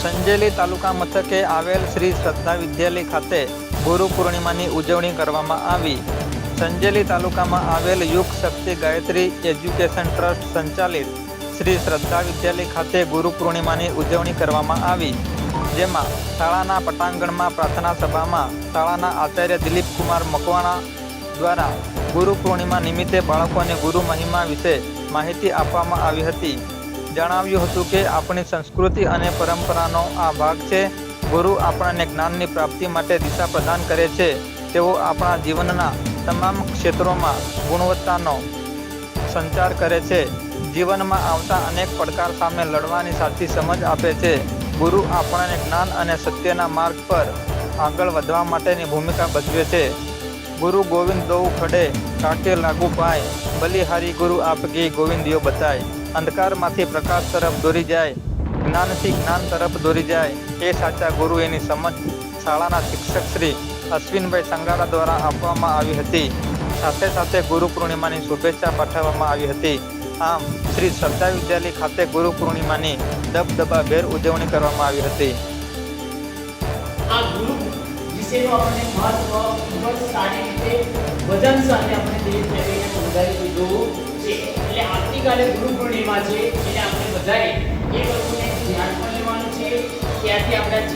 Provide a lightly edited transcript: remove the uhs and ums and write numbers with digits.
સંજેલી તાલુકા મથકે આવેલ શ્રી શ્રદ્ધા વિદ્યાલય ખાતે ગુરુ પૂર્ણિમાની ઉજવણી કરવામાં આવી. સંજેલી તાલુકામાં આવેલ યુગ શક્તિ ગાયત્રી એજ્યુકેશન ટ્રસ્ટ સંચાલિત શ્રી શ્રદ્ધા વિદ્યાલય ખાતે ગુરુ પૂર્ણિમાની ઉજવણી કરવામાં આવી, જેમાં શાળાના પટાંગણમાં પ્રાર્થના સભામાં શાળાના આચાર્ય દિલીપકુમાર મકવાણા દ્વારા ગુરુ પૂર્ણિમા નિમિત્તે બાળકોને ગુરુ મહિમા વિશે માહિતી આપવામાં આવી હતી. જણાવ્યું હતું કે આપણી સંસ્કૃતિ અને પરંપરાનો આ ભાગ છે. ગુરુ આપણને જ્ઞાનની પ્રાપ્તિ માટે દિશા પ્રદાન કરે છે. તેઓ આપણા જીવનના તમામ ક્ષેત્રોમાં ગુણવત્તાનો સંચાર કરે છે. જીવનમાં આવતા અનેક પડકાર સામે લડવાની સાચી સમજ આપે છે. ગુરુ આપણને જ્ઞાન અને સત્યના માર્ગ પર આગળ વધવા માટેની ભૂમિકા ભજવે છે. ગુરુ ગોવિંદ દોઉ ખડે કાકે લાગુ પાય, બલિહારી ગુરુ આપગી ગોવિંદિયો બતાય. અંધકારમાંથી પ્રકાશ તરફ દોરી જાય, જ્ઞાનથી જ્ઞાન તરફ દોરી જાય, એ સાચા ગુરુ એની સમજ શાળાના શિક્ષક શ્રી અશ્વિનભાઈ સંગાડા દ્વારા આપવામાં આવી હતી. સાથે સાથે ગુરુ પૂર્ણિમાની શુભેચ્છા પાઠવવામાં આવી હતી. આમ શ્રી શ્રદ્ધા વિદ્યાલય ખાતે ગુરુ પૂર્ણિમાની દબદબાભેર ઉજવણી કરવામાં આવી હતી. આ ગુરુ વિશેનું આપણને મહત્વ ખૂબ જ સારી રીતે વજન સાથે આપણે દેશને સમજાવી દીધું છે. એટલે આવતીકાલે ગુરુ પૂર્ણિમા છે, એટલે આપણે બધાએ એ વસ્તુને ધ્યાનમાં લેવાનું છે. ત્યાંથી આપણા